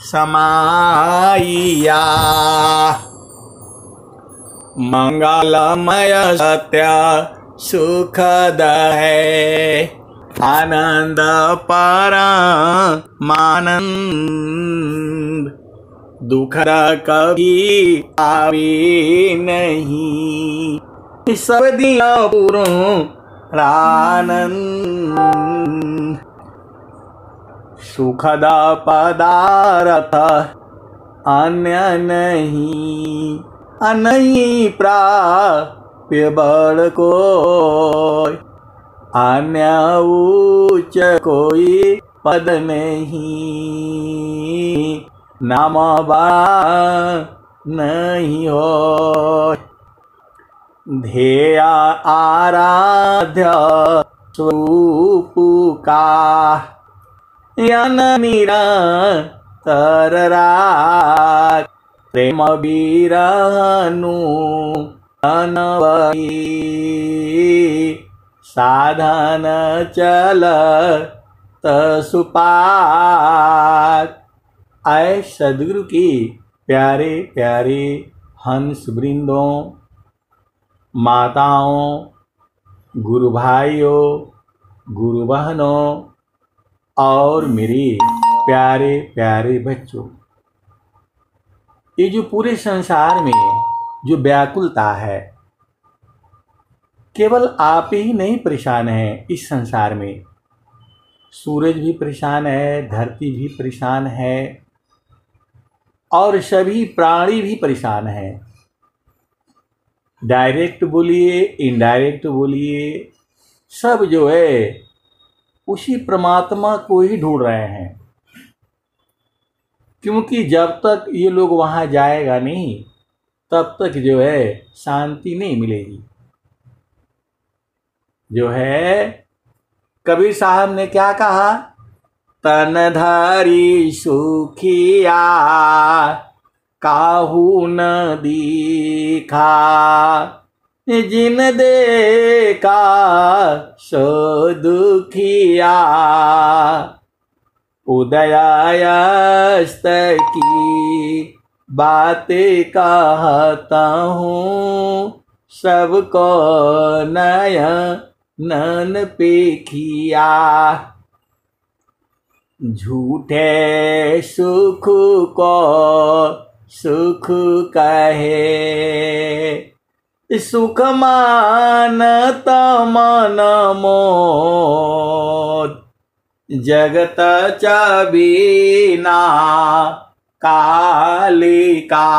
समाइया। मंगलमय सत्य सुखद है, आनंद परमानंद। दुखद कभी आवे नहीं, सब दिया पूर्णानंद। सुखद पदार्थ अन्य नहीं, नहीं प्राप्य बड़ को, अन्य उच्च कोई पद नहीं, नाम बा नहीं हो। ध्येय आराध्य स्वरूप का, यन निरंतर राग। प्रेम विरहनु अनवई, साधन चल सुपाक। आए सदगुरु की प्यारे प्यारे हंस वृंदों, माताओं, गुरु भाइयों, गुरु बहनों और मेरे प्यारे प्यारे बच्चों, ये जो पूरे संसार में जो व्याकुलता है, केवल आप ही नहीं परेशान हैं इस संसार में। सूरज भी परेशान है, धरती भी परेशान है और सभी प्राणी भी परेशान हैं। डायरेक्ट बोलिए, इनडायरेक्ट बोलिए, सब जो है उसी परमात्मा को ही ढूंढ रहे हैं। क्योंकि जब तक ये लोग वहाँ जाएगा नहीं, तब तक जो है शांति नहीं मिलेगी। जो है कबीर साहब ने क्या कहा, तनधारी सुखिया काहू न दिखा, जिन देखा सो दुखिया। उदयास्त की बातें कहता हूँ, सबको नयन पे किया। झूठे सुख को सुख कहे, सुख मानत मन मोद। जगत चबीना कालिका,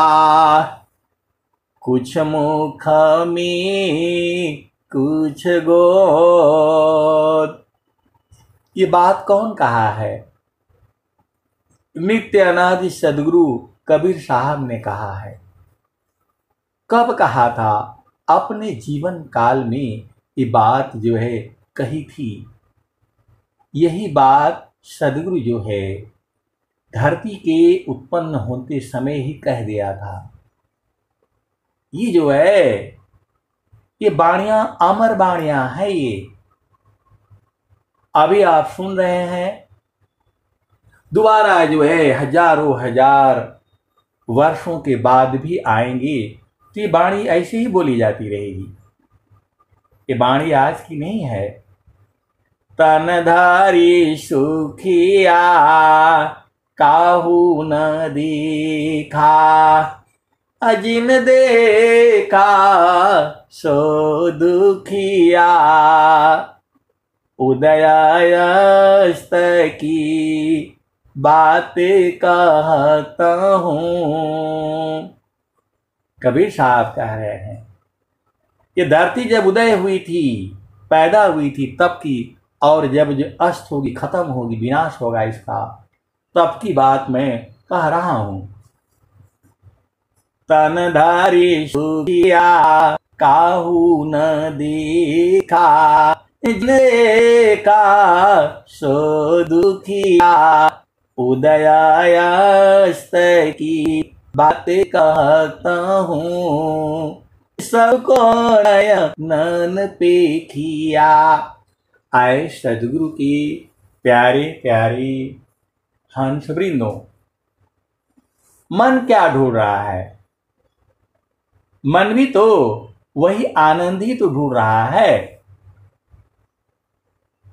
कुछ मुख में कुछ गोद। ये बात कौन कहा है? नित्य अनादि सदगुरु कबीर साहब ने कहा है। कब कहा था? अपने जीवन काल में ये बात जो है कही थी। यही बात सदगुरु जो है धरती के उत्पन्न होते समय ही कह दिया था। ये जो है ये बाणियां अमर बाणियां है। ये अभी आप सुन रहे हैं, दोबारा जो है हजारों हजार वर्षों के बाद भी आएंगी तो ये बाणी ऐसे ही बोली जाती रहेगी। ये बाणी आज की नहीं है। तनधारी सुखिया काहू न दिखा, अजिन देखा सो दुखिया। उदयास्त की बातें कहता हूँ। कबीर साहब कह रहे हैं ये धरती जब उदय हुई थी, पैदा हुई थी तब की, और जब जो अस्त होगी, खत्म होगी, विनाश होगा इसका, तब की बात मैं कह रहा हूं। तनधारी सुखिया काहू न दिखा, का सो दुखिया। उदयास्त की बातें कहता हूँ, सबको नयन पे किया। आए सदगुरु की प्यारे प्यारे हंस वृंदों, मन क्या ढूंढ रहा है? मन भी तो वही आनंद ही तो ढूंढ रहा है।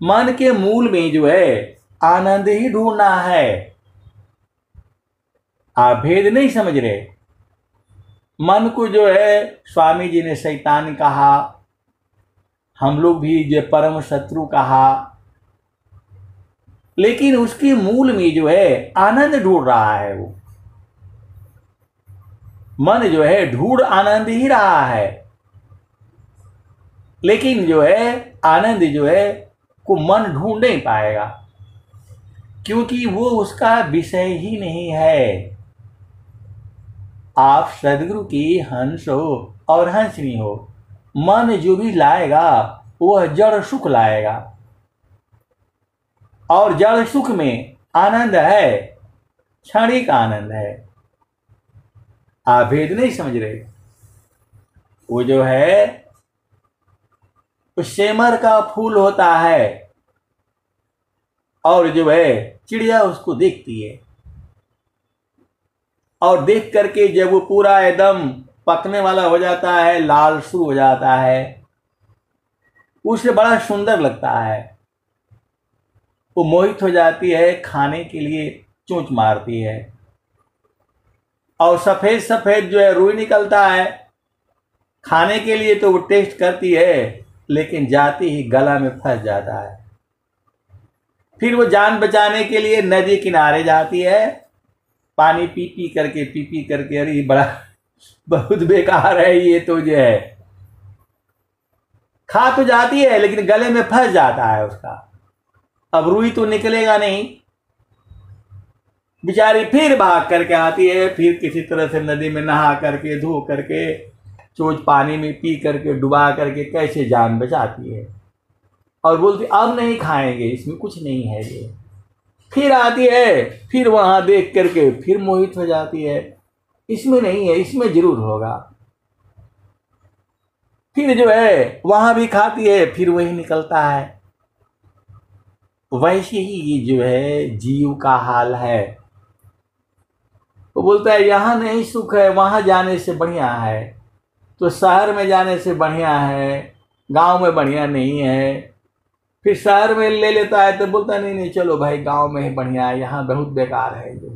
मन के मूल में जो है आनंद ही ढूंढना है। आप भेद नहीं समझ रहे। मन को जो है स्वामी जी ने शैतान कहा, हम लोग भी जो परम शत्रु कहा, लेकिन उसके मूल में जो है आनंद ढूंढ रहा है। वो मन जो है ढूंढ आनंद ही रहा है, लेकिन जो है आनंद जो है को मन ढूंढ नहीं पाएगा, क्योंकि वो उसका विषय ही नहीं है। आप सदगुरु की हंस हो और हंसनी हो, मन जो भी लाएगा वह जड़ सुख लाएगा, और जड़ सुख में आनंद है, क्षणिक आनंद है। आप भेद नहीं समझ रहे। वो जो है उस सेमर का फूल होता है, और जो है चिड़िया उसको देखती है, और देख करके जब वो पूरा एकदम पकने वाला हो जाता है, लाल शुरू हो जाता है, उसे बड़ा सुंदर लगता है। वो मोहित हो जाती है, खाने के लिए चोंच मारती है, और सफेद सफेद जो है रुई निकलता है, खाने के लिए तो वो टेस्ट करती है, लेकिन जाती ही गला में फंस जाता है। फिर वो जान बचाने के लिए नदी किनारे जाती है, पानी पी पी करके अरे बड़ा बहुत बेकार है ये, तो जो है खा तो जाती है लेकिन गले में फंस जाता है उसका। अब रुई तो निकलेगा नहीं, बेचारी फिर भाग करके आती है, फिर किसी तरह से नदी में नहा करके धो करके चोंच पानी में पी करके डुबा करके कैसे जान बचाती है, और बोलती अब नहीं खाएंगे, इसमें कुछ नहीं है ये। फिर आती है, फिर वहां देख करके फिर मोहित हो जाती है, इसमें नहीं है, इसमें जरूर होगा। फिर जो है वहां भी खाती है, फिर वही निकलता है। वैसे ही ये जो है जीव का हाल है। वो बोलता है यहां नहीं सुख है, वहां जाने से बढ़िया है, तो शहर में जाने से बढ़िया है, गांव में बढ़िया नहीं है। फिर शहर में ले लेता है तो बोलता है नहीं नहीं चलो भाई गांव में ही बढ़िया है, यहाँ बहुत बेकार है जो।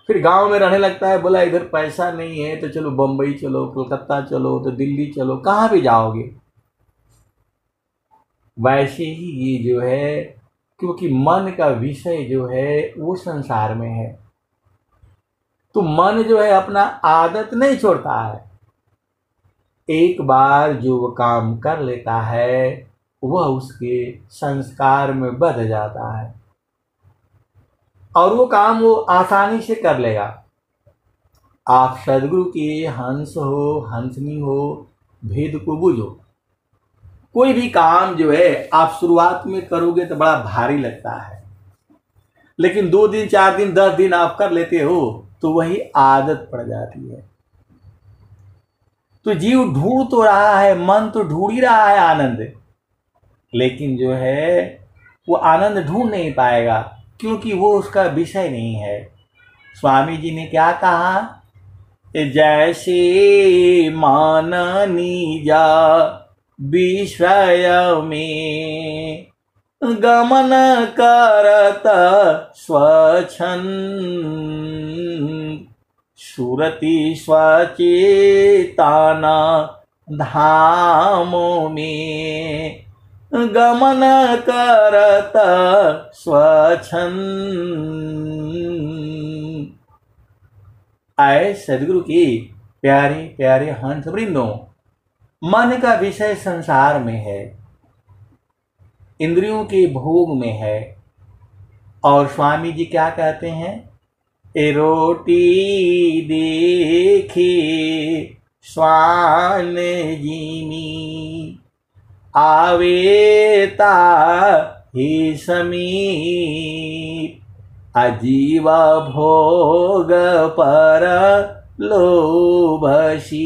फिर गांव में रहने लगता है, बोला इधर पैसा नहीं है तो चलो बम्बई चलो, कलकत्ता चलो, तो दिल्ली चलो, कहाँ भी जाओगे। वैसे ही ये जो है, क्योंकि मन का विषय जो है वो संसार में है, तो मन जो है अपना आदत नहीं छोड़ता है। एक बार जो वो काम कर लेता है वह उसके संस्कार में बध जाता है, और वो काम वो आसानी से कर लेगा। आप सदगुरु के हंस हो हंसनी हो, भेद को बुझो। कोई भी काम जो है आप शुरुआत में करोगे तो बड़ा भारी लगता है, लेकिन 2 दिन 4 दिन 10 दिन आप कर लेते हो तो वही आदत पड़ जाती है। तो जीव ढूंढ तो रहा है, मन तो ढूंढ ही रहा है आनंद, लेकिन जो है वो आनंद ढूंढ नहीं पाएगा, क्योंकि वो उसका विषय नहीं है। स्वामी जी ने क्या कहा, जैसे माननी जा विषय में गमन करत स्वच्छंद, सुरति स्वचेतना धामों में गमन करत स्वच्छंद। आए सदगुरु की प्यारे प्यारे हंस वृंदों, मन का विषय संसार में है, इंद्रियों के भोग में है, और स्वामी जी क्या कहते हैं, ए रोटी देखी स्वान जीनी, आवेता ही समीप, अजीवा भोग पर लोभसी,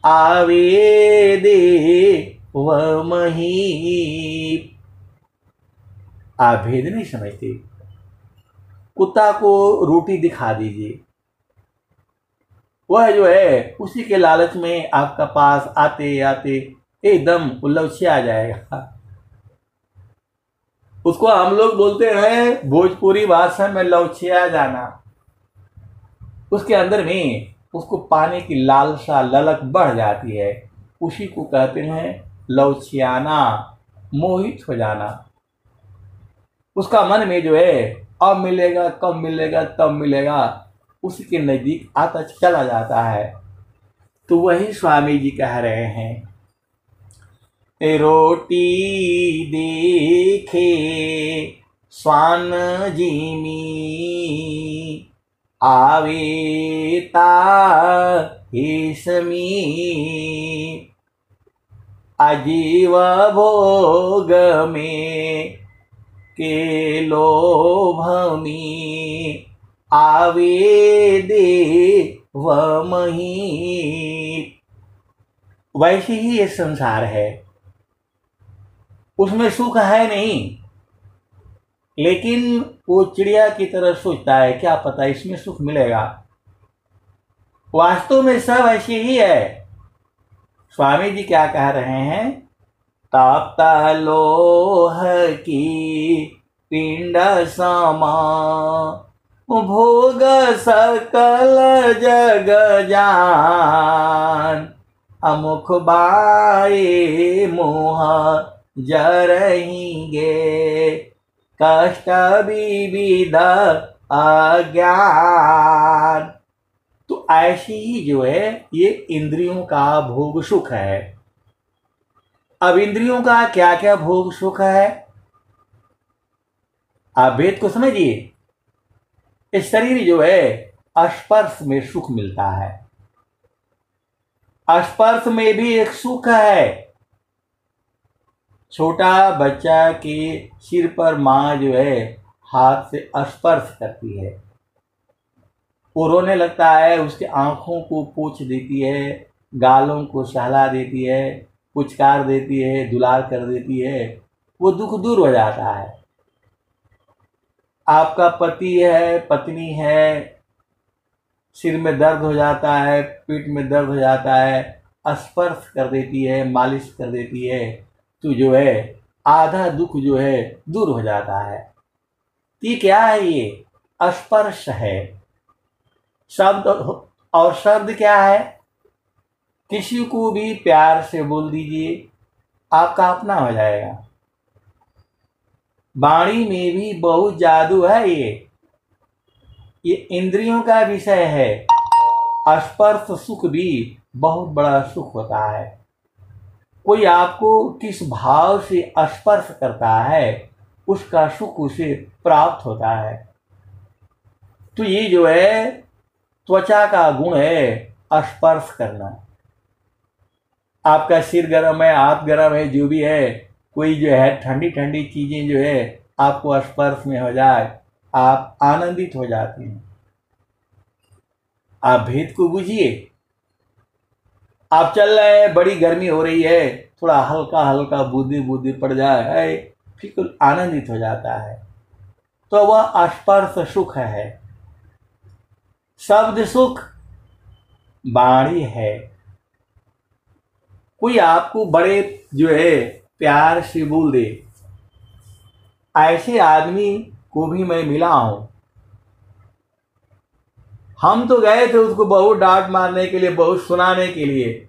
आवे दे व मही। आप भेद नहीं समझते। कुत्ता को रोटी दिखा दीजिए, वह जो है उसी के लालच में आपका पास आते आते एकदम उलझिया जाएगा। उसको हम लोग बोलते हैं भोजपुरी भाषा में लौचिया जाना। उसके अंदर में उसको पाने की लालसा ललक बढ़ जाती है, उसी को कहते हैं लौचियाना, मोहित हो जाना। उसका मन में जो है अब मिलेगा, कब मिलेगा, तब मिलेगा, उसी के नजदीक आता चला जाता है। तो वही स्वामी जी कह रहे हैं, रोटी देखे स्वान जिमी आवेता हिसमी, अजीव भोग में के लोभ में आवे देव मही। वैसे ही ये संसार है, उसमें सुख है नहीं, लेकिन वो चिड़िया की तरह सोचता है क्या पता इसमें सुख मिलेगा। वास्तव में सब ऐसे ही है। स्वामी जी क्या कह रहे हैं, ताप्ता लोह की पिंड समा, भोग सकल जग जान, अमुख बाए मोह जरहेंगे, कष्ट विविध अज्ञान। तो ऐसी ही जो है ये इंद्रियों का भोग सुख है। अब इंद्रियों का क्या क्या भोग सुख है, आप भेद को समझिए। इस शरीर जो है स्पर्श में सुख मिलता है, स्पर्श में भी एक सुख है। छोटा बच्चा के सिर पर माँ जो है हाथ से स्पर्श करती है, वो रोने लगता है, उसके आंखों को पोंछ देती है, गालों को सहला देती है, पुचकार देती है, दुलार कर देती है, वो दुख दूर हो जाता है। आपका पति है, पत्नी है, सिर में दर्द हो जाता है, पीठ में दर्द हो जाता है, स्पर्श कर देती है, मालिश कर देती है, तो जो है आधा दुख जो है दूर हो जाता है। ये क्या है, ये स्पर्श है। शब्द, और शब्द क्या है, किसी को भी प्यार से बोल दीजिए, आपका अपना हो जाएगा। वाणी में भी बहुत जादू है। ये इंद्रियों का विषय है। स्पर्श सुख भी बहुत बड़ा सुख होता है। कोई आपको किस भाव से स्पर्श करता है, उसका सुख उसे प्राप्त होता है। तो ये जो है त्वचा का गुण है, स्पर्श करना। आपका सिर गर्म है, हाथ गर्म है, जो भी है, कोई जो है ठंडी ठंडी चीजें जो है आपको स्पर्श में हो जाए, आप आनंदित हो जाते हैं। आप भेद को बुझिए। आप चल रहे हैं, बड़ी गर्मी हो रही है, थोड़ा हल्का हल्का बूंदी बूंदी पड़ जाए, फिर आनंदित हो जाता है। तो वह स्पर्श सुख है। शब्द सुख वाणी है। कोई आपको बड़े जो है प्यार से बोल दे, ऐसे आदमी को भी मैं मिला हूं। हम तो गए थे उसको बहुत डांट मारने के लिए, बहुत सुनाने के लिए,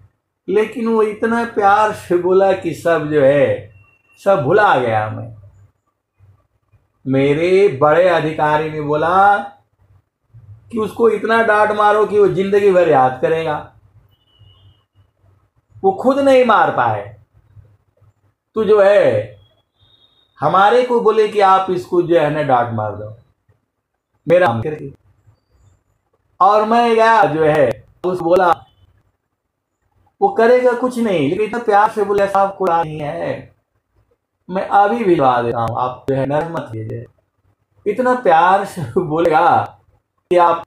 लेकिन वो इतना प्यार से बोला कि सब जो है सब भुला गया मैं। मेरे बड़े अधिकारी ने बोला कि उसको इतना डांट मारो कि वो जिंदगी भर याद करेगा। वो खुद नहीं मार पाए, तो जो है हमारे को बोले कि आप इसको जो है ना डांट मार दो, मेरा काम करके। और मैं गया जो है उसको बोला, वो करेगा कुछ नहीं, लेकिन इतना प्यार से बोले साहब कोई नहीं है, मैं अभी भिजवा देता हूँ, आप जो है नर्म मत कीजिए। इतना प्यार से बोलेगा कि आप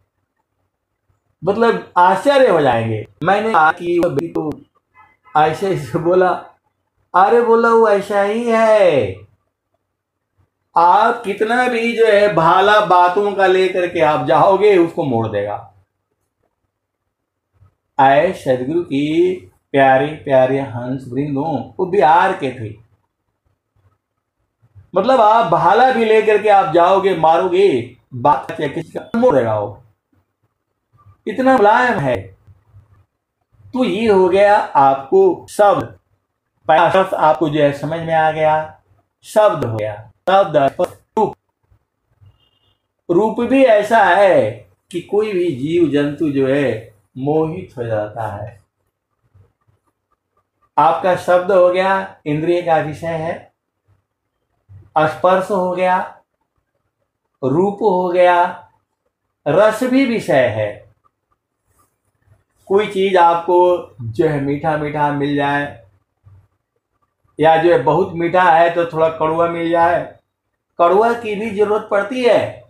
मतलब आश्चर्य हो जाएंगे। मैंने कहा कि वो भी तो ऐसे बोला, अरे बोला वो ऐसा ही है, आप कितना भी जो है भाला बातों का लेकर के आप जाओगे उसको मोड़ देगा। आए सदगुरु की प्यारे प्यारे हंस वृंदों, वो बिहार के थे। मतलब आप भाला भी लेकर के आप जाओगे, मारोगे, बात किसी का मोड़ देगा वो, इतना मुलायम है। तो ये हो गया आपको शब्द, पहला शब्द आपको जो है समझ में आ गया, शब्द हो गया। शब्द रूप, रूप भी ऐसा है कि कोई भी जीव जंतु जो है मोहित हो जाता है। आपका शब्द हो गया, इंद्रिय का विषय है। स्पर्श हो गया, रूप हो गया, रस भी विषय है। कोई चीज आपको जो है मीठा मीठा मिल जाए, या जो है बहुत मीठा है तो थोड़ा कड़वा मिल जाए, कड़वा की भी जरूरत पड़ती है।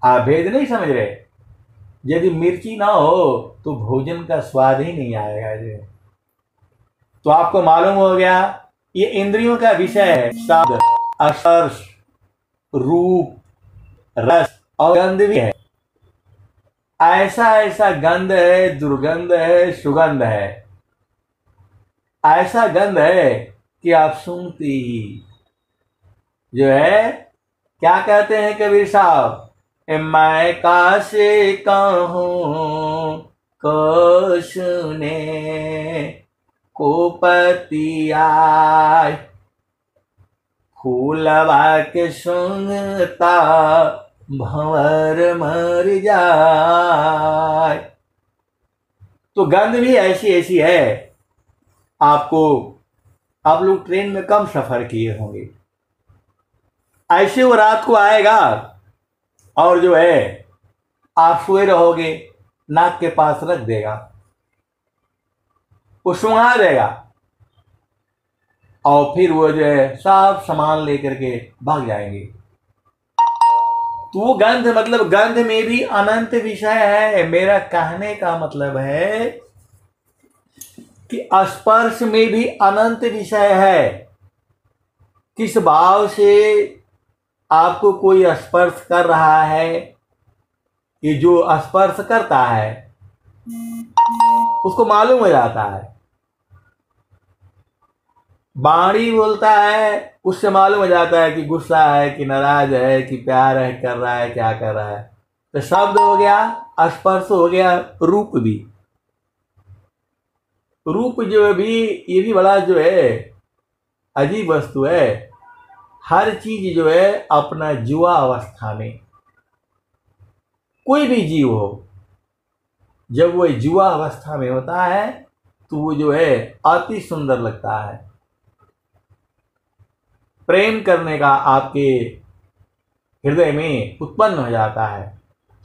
आप भेद नहीं समझ रहे? यदि मिर्ची ना हो तो भोजन का स्वाद ही नहीं आएगा जो। तो आपको मालूम हो गया ये इंद्रियों का विषय है। शब्द, स्पर्श, रूप, रस और गंध भी है। ऐसा ऐसा गंध है, दुर्गंध है, सुगंध है। ऐसा गंध है कि आप सूंघते ही जो है, क्या कहते हैं कबीर साहब, मैं कासे कहूं को सुने को पतिया, फूलवा के सूंघता भंवर मर जाए। तो गंध भी ऐसी ऐसी है। आपको, आप लोग ट्रेन में कम सफर किए होंगे, ऐसे वो रात को आएगा और जो है आप सोए रहोगे, नाक के पास रख देगा, वो सुंघा देगा और फिर वो जो है सब सामान लेकर के भाग जाएंगे। तो वो गंध, मतलब गंध में भी अनंत विषय है। मेरा कहने का मतलब है कि स्पर्श में भी अनंत विषय है। किस भाव से आपको कोई स्पर्श कर रहा है, ये जो स्पर्श करता है उसको मालूम हो जाता है। बाणी बोलता है, उससे मालूम हो जाता है कि गुस्सा है कि नाराज है कि प्यार है, कर रहा है, क्या कर रहा है। तो शब्द हो गया, स्पर्श हो गया, रूप भी। रूप जो भी, ये भी बड़ा जो है अजीब वस्तु है। हर चीज जो है अपना जुआ अवस्था में, कोई भी जीव हो, जब वो जुआ अवस्था में होता है तो वो जो है अति सुंदर लगता है। प्रेम करने का आपके हृदय में उत्पन्न हो जाता है।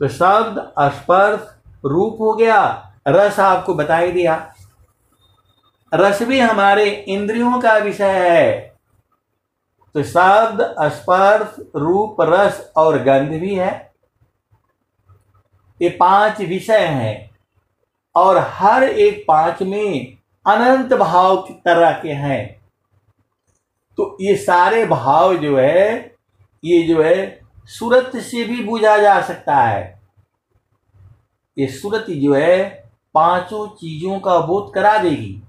तो शब्द, स्पर्श, रूप हो गया, रस आपको बता ही दिया। रस भी हमारे इंद्रियों का विषय है। तो शब्द, स्पर्श, रूप, रस और गंध भी है। ये 5 विषय हैं और हर एक 5 में अनंत भाव की तरह के हैं। तो ये सारे भाव जो है, ये जो है सूरत से भी बूझा जा सकता है। ये सूरत जो है 5 चीजों का बोध करा देगी,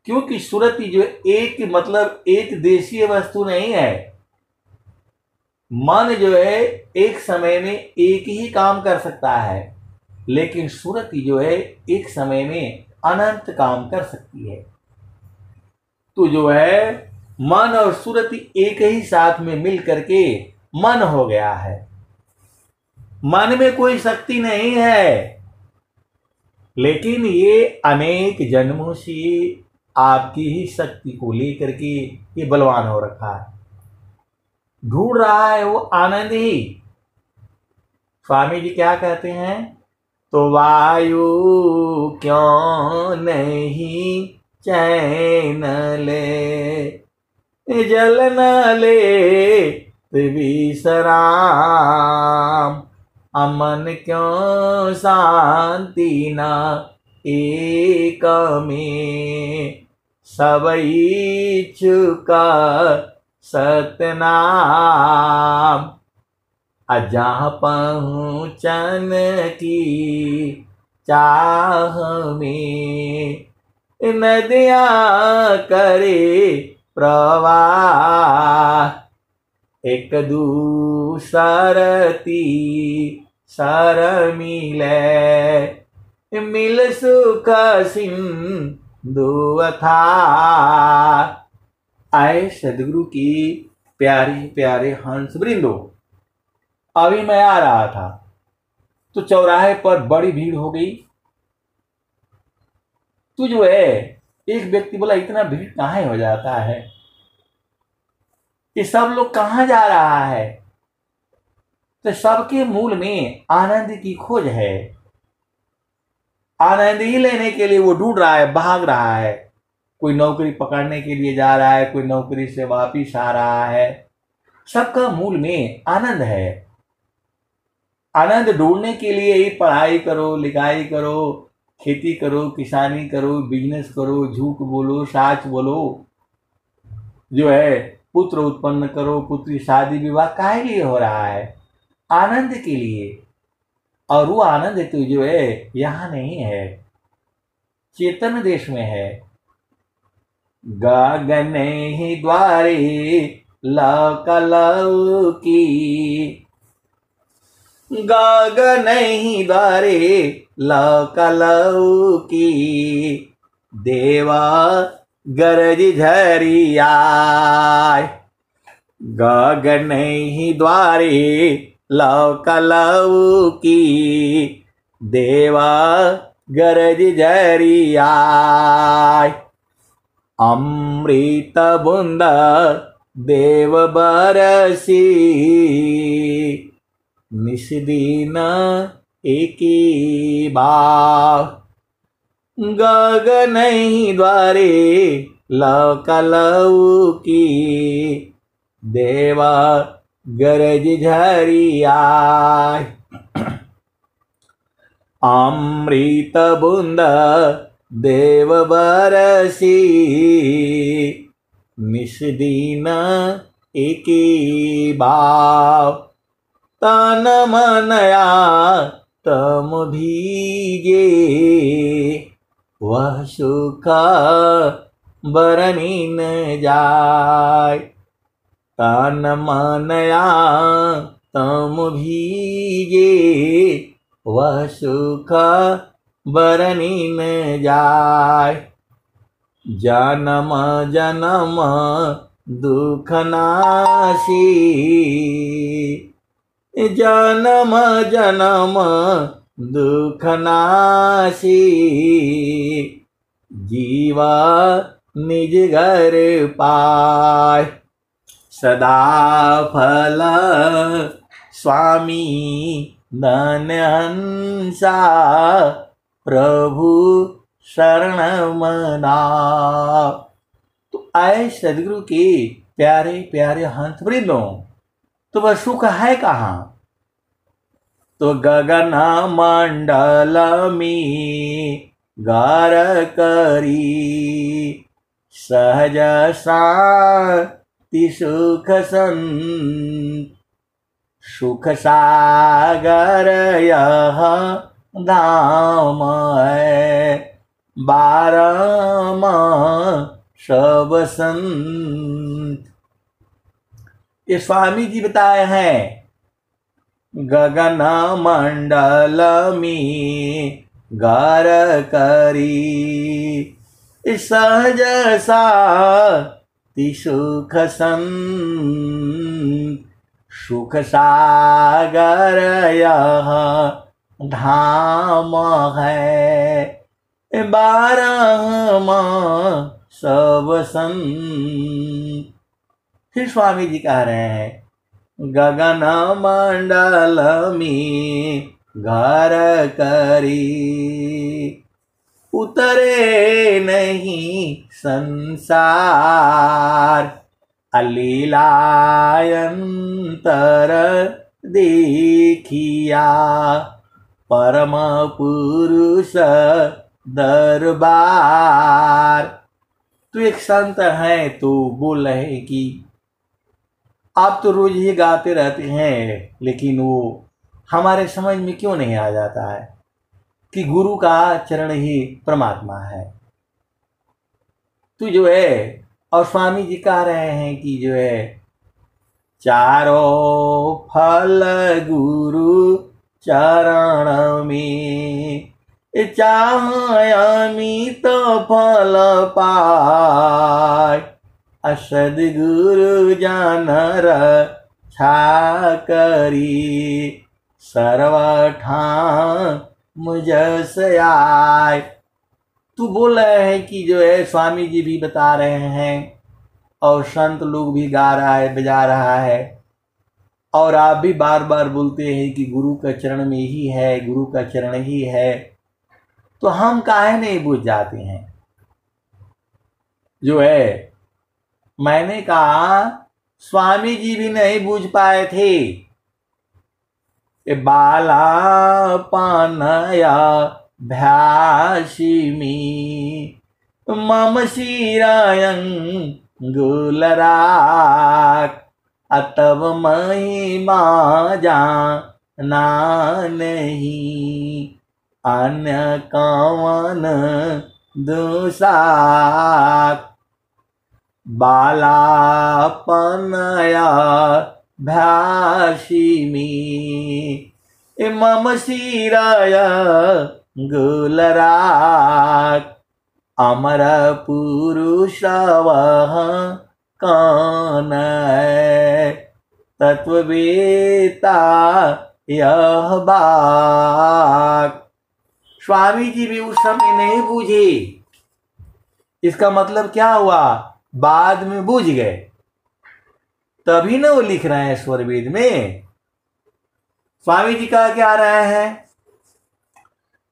क्योंकि सूरत जो एक, मतलब एक देशीय वस्तु नहीं है। मन जो है एक समय में एक ही काम कर सकता है, लेकिन सूरत जो है एक समय में अनंत काम कर सकती है। तो जो है मन और सूरत एक ही साथ में मिल करके मन हो गया है। मन में कोई शक्ति नहीं है, लेकिन ये अनेक जन्मों से आपकी ही शक्ति को लेकर के ये बलवान हो रखा है, ढूंढ रहा है वो आनंद ही। स्वामी जी क्या कहते हैं, तो वायु क्यों नहीं चैन ले, जल न ले विश्राम, अमन क्यों शांति न एक में, सब इच्छुका सतनाम। जहाँ पहुँचन की चाह में नदियाँ करे प्रवाह, एक दूसरती सर मिले मिल सुख सिंधु था। आए सदगुरु की प्यारे प्यारे हंस वृंदो, अभी मैं आ रहा था तो चौराहे पर बड़ी भीड़ हो गई। तो जो है एक व्यक्ति बोला, इतना भीड़ कहाँ हो जाता है, ये सब लोग कहाँ जा रहा है। तो सबके मूल में आनंद की खोज है, आनंद ही लेने के लिए वो ढूंढ रहा है, भाग रहा है। कोई नौकरी पकड़ने के लिए जा रहा है, कोई नौकरी से वापिस आ रहा है। सबका मूल में आनंद है। आनंद ढूंढने के लिए ही पढ़ाई करो, लिखाई करो, खेती करो, किसानी करो, बिजनेस करो, झूठ बोलो, साच बोलो, जो है पुत्र उत्पन्न करो, पुत्री शादी विवाह काहे लिए हो रहा है, आनंद के लिए। और वो आनंद तो जो है यहाँ नहीं है, चेतन देश में है। गगन ही द्वारे लौकी, गगन ही द्वारे लौकी, देवा गरज झरिया। गगन ही द्वारे लौकी, देवा गरज झरिया। अमृत बूंद देव बरसी, निस्दिन एकी बार। गगन ही द्वारे लौकी, देवा गरज झरिया। अमृत बूंद देव बरसी, निस्दिन एकी बार। तन मनया तम भीगे, वह सुख बरनी न जाय। तन मनया तम भीगे, वह सुख बरनी न जाय। जन्म जन्म दुख नासी, जन्म जन्म दुख नासी। जीवा निज घर पाय, सदा फल स्वामी धनहंसा। प्रभु शरण मना। तो आए सदगुरु के प्यारे प्यारे हंस वृंदों, तो वह सुख है कहाँ। तो गगन मंडल में गार करी, सहज शांति सुख संत। सुख सागर यह धाम है, बारम सब संत। ये स्वामी जी बताए हैं, गगन मंडल में गार करी, सहज शांति सुख संत। सुख सागर यह धाम है, बारहम सब संत। फिर स्वामी जी कह रहे हैं, गगन मंडल में घर करी, उतरे नहीं संसार। अलीलायंतर देखिया, परम पुरुष दरबार। तो एक संत है तो बोल रहे कि आप तो रोज ही गाते रहते हैं, लेकिन वो हमारे समझ में क्यों नहीं आ जाता है कि गुरु का चरण ही परमात्मा है। तो जो है, और स्वामी जी कह रहे हैं कि जो है चारों फल गुरु चरण में, चाहयामी तो फल पाय, सद्गुरु जान रक्षा करी, सर्वठा मुझस आय। तू बोल रहे हैं कि जो है स्वामी जी भी बता रहे हैं और संत लोग भी गा रहा है, बजा रहा है, और आप भी बार बार बोलते हैं कि गुरु का चरण में ही है, गुरु का चरण ही है, तो हम काहे नहीं बुझ जाते हैं। जो है मैंने कहा स्वामी जी भी नहीं बूझ पाए थे। बाला पानया भ्यासिमी, मम शिरायं गुलराक, अतव महिमा जाना नहीं, अन्य कवन दुसाक। बालापनया भ्यासिमी, मम शिराय गुलराक, अमर पुरुष वह कौन है, तत्ववेता यह बाक। स्वामी जी भी उस समय नहीं बूझे। इसका मतलब क्या हुआ, बाद में बूझ गए, तभी ना वो लिख रहे हैं स्वर वेद में। स्वामी जी का क्या रहे हैं,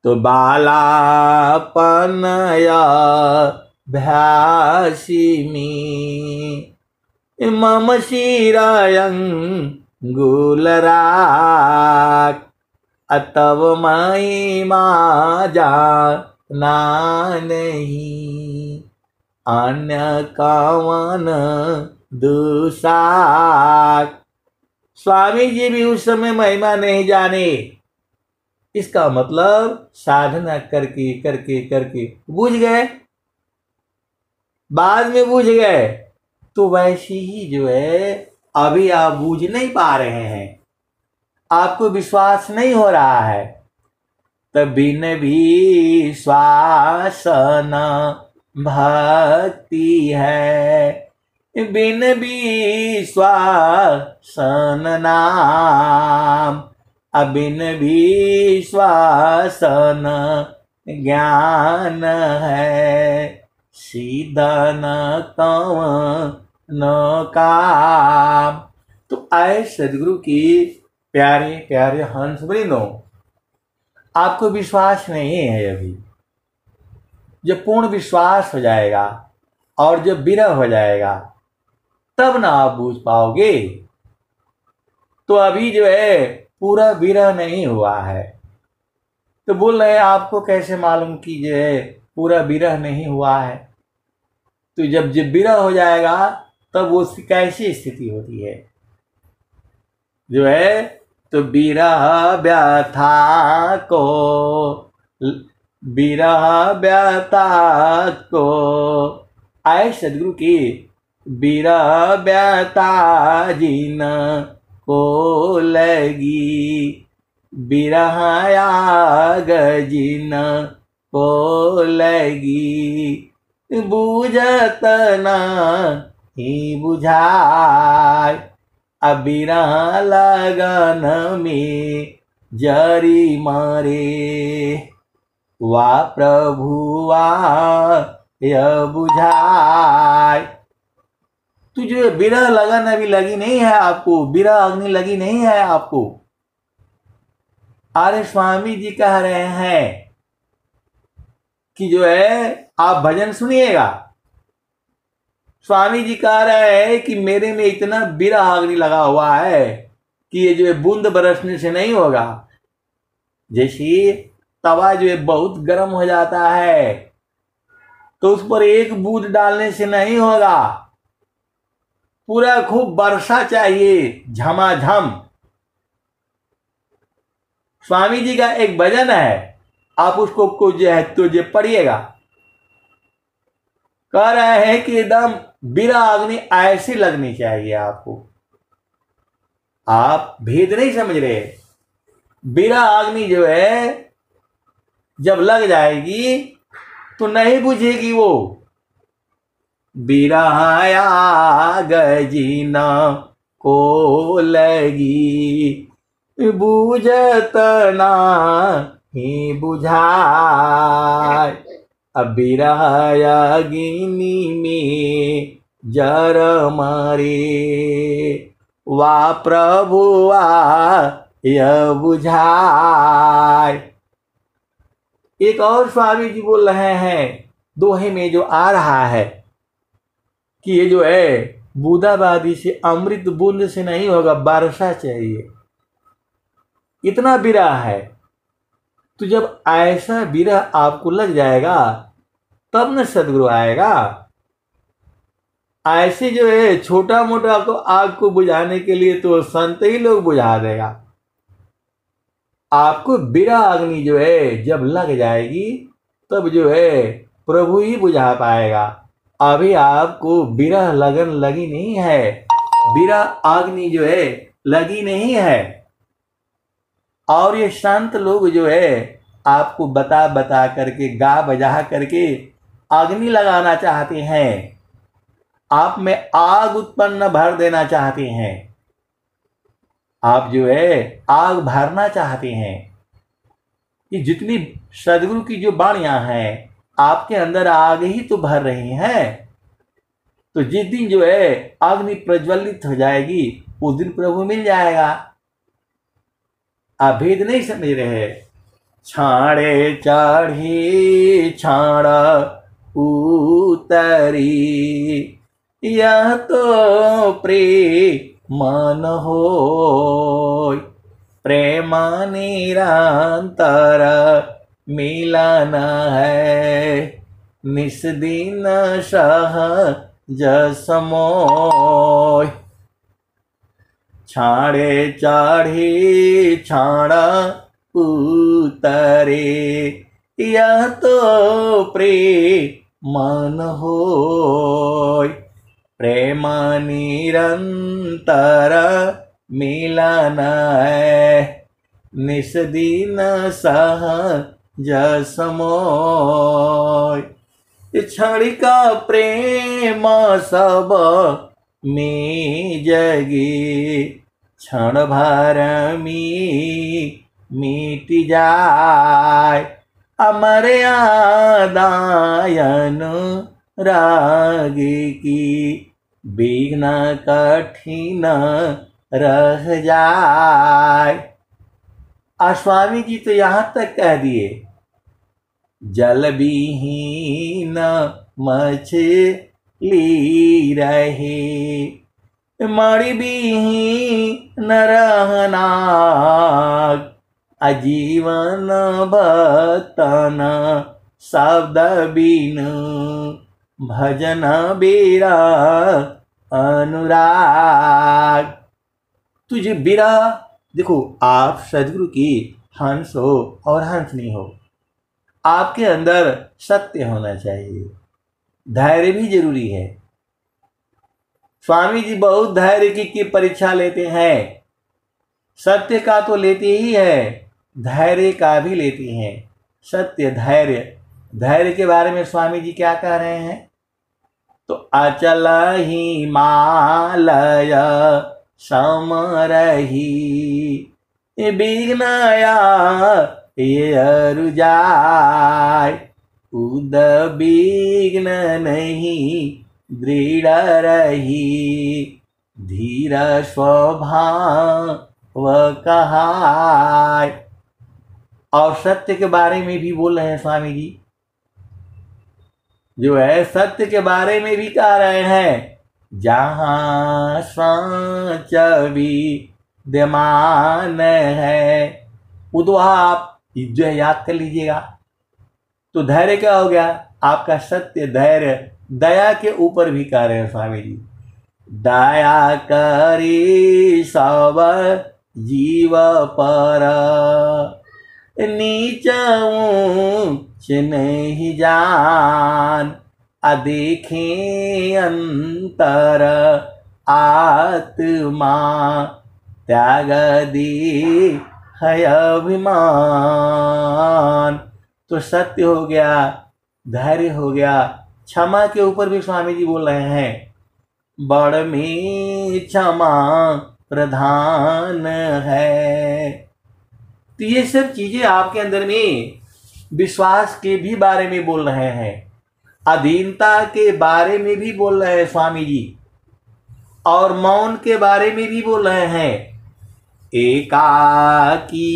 तो बालापनया भ्यासिमी, मम शिरायं गुलराक, अतव महिमा जाना नहीं, अन्य कवन दुसाक। स्वामी जी भी उस समय महिमा नहीं जाने। इसका मतलब साधना करके करके करके बूझ गए, बाद में बूझ गए। तो वैसे ही जो है अभी आप बूझ नहीं पा रहे हैं, आपको विश्वास नहीं हो रहा है, तब बिन भी श्वासन भक्ति है, बिन भी श्वासन नाम, अबिन भी श्वासन ज्ञान है, सीधा न कवन काम। तो आए सदगुरु की प्यारे प्यारे हंस वृंदो, आपको विश्वास नहीं है अभी। जब पूर्ण विश्वास हो जाएगा और जब विरह हो जाएगा, तब ना आप बूझ पाओगे। तो अभी जो है पूरा विरह नहीं हुआ है, तो बोल रहे हैं आपको कैसे मालूम कि जो है पूरा विरह नहीं हुआ है। तो जब विरह हो जाएगा तब वो कैसी स्थिति होती है, जो है तो विरह व्यथा को, विरह व्यथा को, आए सदगुरु की विरह व्यथा जिन को लगी, विरह आग जिन को लगी, बूझत नहीं बुझाय, अबिरह लगन में जरी मरे, वा प्रभुआ यह बुझाय। तो जो विरह लगन अभी लगी नहीं है आपको, विरह अग्नि लगी नहीं है आपको। अरे स्वामी जी कह रहे हैं कि जो है आप भजन सुनिएगा। स्वामी जी कह रहे हैं कि मेरे में इतना विरह अग्नि लगा हुआ है कि ये जो है बूंद बरसने से नहीं होगा। जैसे तवा जो है बहुत गर्म हो जाता है तो उस पर एक बूंद डालने से नहीं होगा, पूरा खूब वर्षा चाहिए, झमाझम। स्वामी जी का एक भजन है, आप उसको को जो है तो जो पढ़िएगा। कह रहे हैं कि एकदम बिना अग्नि ऐसी लगनी चाहिए आपको। आप भेद नहीं समझ रहे। बिना अग्नि जो है जब लग जाएगी तो नहीं बुझेगी वो। बिरहाया गजीना को लगी, बूझत ना ही बुझाए। अब बिरहाया गिनी में जर मारे, वा प्रभुआ यह बुझाए। एक और स्वामी जी बोल रहे हैं दोहे में जो आ रहा है कि ये जो है बूंदाबांदी से, अमृत बूंद से नहीं होगा, वर्षा चाहिए। इतना विरह है। तो जब ऐसा विरह आपको लग जाएगा तब न सदगुरु आएगा। ऐसे जो है छोटा मोटा तो आग को बुझाने के लिए तो संत ही लोग बुझा देगा। आपको विरह अग्नि जो है जब लग जाएगी तब जो है प्रभु ही बुझा पाएगा। अभी आपको विरह लगन लगी नहीं है, विरह अग्नि जो है लगी नहीं है। और ये संत लोग जो है आपको बता बता करके, गा बजा करके अग्नि लगाना चाहते हैं, आप में आग उत्पन्न भर देना चाहते हैं। आप जो है आग भरना चाहते हैं। कि जितनी सदगुरु की जो वाणियां हैं आपके अंदर आग ही तो भर रही हैं। तो जिस दिन जो है अग्नि प्रज्वलित हो जाएगी उस दिन प्रभु मिल जाएगा। आप भेद नहीं समझ रहे। छाड़े चढ़ी छाड़ा उतरी, यह तो प्रेम मन हो, प्रेम निरंतर मिलन है, निस दिन सहज समोय। छाड़े चढ़ी छाड़ा उतरे, यह तो प्रेम मन होय, प्रेम निरंतर मिलन है, निस दिन सहज समोय। क्षण का प्रेम सब में जगे, क्षण भर में मिट जाए, अमर आदायन राग की बिघ्न कठिन रह जाए। स्वामी जी तो यहां तक कह दिए, जल विहीन मछली रहे, मणि विहीन रहना, आजीवन बतन शब्द बिन, भजन बेरा अनुराग। तुझे बिरा, देखो आप सदगुरु की हंस हो और हंसनी हो, आपके अंदर सत्य होना चाहिए, धैर्य भी जरूरी है। स्वामी जी बहुत धैर्य की परीक्षा लेते हैं। सत्य का तो लेते ही है, धैर्य का भी लेते हैं। सत्य धैर्य, धैर्य के बारे में स्वामी जी क्या कह रहे हैं? तो अचल हिमालय सम रही, विघ्नया ये अरुजाय, उद विघ्न नहीं दृढ़ रही, धीर स्वभाव कहाय। और सत्य के बारे में भी बोल रहे हैं स्वामी जी, जो है सत्य के बारे में भी कह रहे हैं, जहां सांच विद्यमान है, उद्वा आप जो है याद कर लीजिएगा। तो धैर्य क्या हो गया आपका? सत्य, धैर्य, दया के ऊपर भी कह रहे हैं स्वामी जी। दया करी सब जीव पर, नीच ऊंच नहीं जान, देखें अंतर आत्मा, त्याग दी है अभिमान। तो सत्य हो गया, धैर्य हो गया, क्षमा के ऊपर भी स्वामी जी बोल रहे हैं, बड़ में क्षमा प्रधान है। तो ये सब चीजें आपके अंदर में विश्वास के भी बारे में बोल रहे हैं, अधीनता के बारे में भी बोल रहे हैं स्वामी जी, और मौन के बारे में भी बोल रहे हैं। एकाकी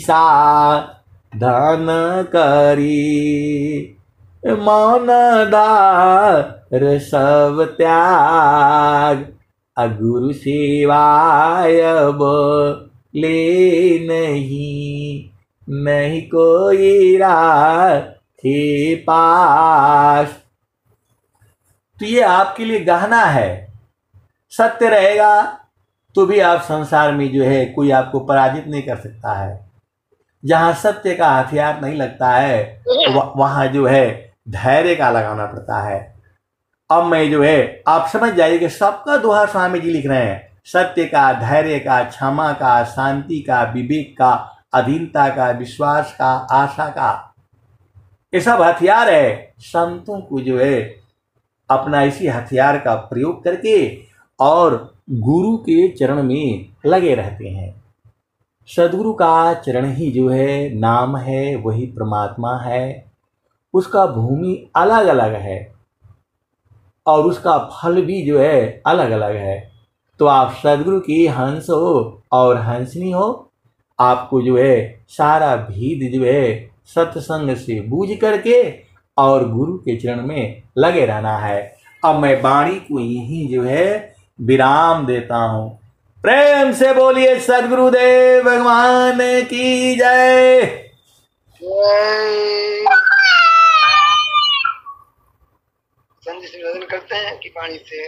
साधन करी, मौन दार सब त्याग, गुरु सेवाय ले नहीं, नहीं कोई राखे पास। तो ये आपके लिए गहना है। सत्य रहेगा तो भी आप संसार में जो है कोई आपको पराजित नहीं कर सकता है। जहां सत्य का हथियार नहीं लगता है वहां जो है धैर्य का लगाना पड़ता है। अब मैं जो है आप समझ जाइए कि सबका दोहा स्वामी जी लिख रहे हैं, सत्य का, धैर्य का, क्षमा का, शांति का, विवेक का, अधीनता का, विश्वास का, आशा का, ये सब हथियार है। संतों को जो है अपना इसी हथियार का प्रयोग करके और गुरु के चरण में लगे रहते हैं। सदगुरु का चरण ही जो है नाम है, वही परमात्मा है। उसका भूमि अलग अलग है और उसका फल भी जो है अलग अलग है। तो आप सदगुरु की हंस हो और हंसनी हो, आपको जो है सारा भेद जो है सत्संग से बूझ करके और गुरु के चरण में लगे रहना है। अब मैं वाणी को यही जो है विराम देता हूं। प्रेम से बोलिए सदगुरुदेव भगवान की जय। संजय से निवेदन करते हैं कि पानी से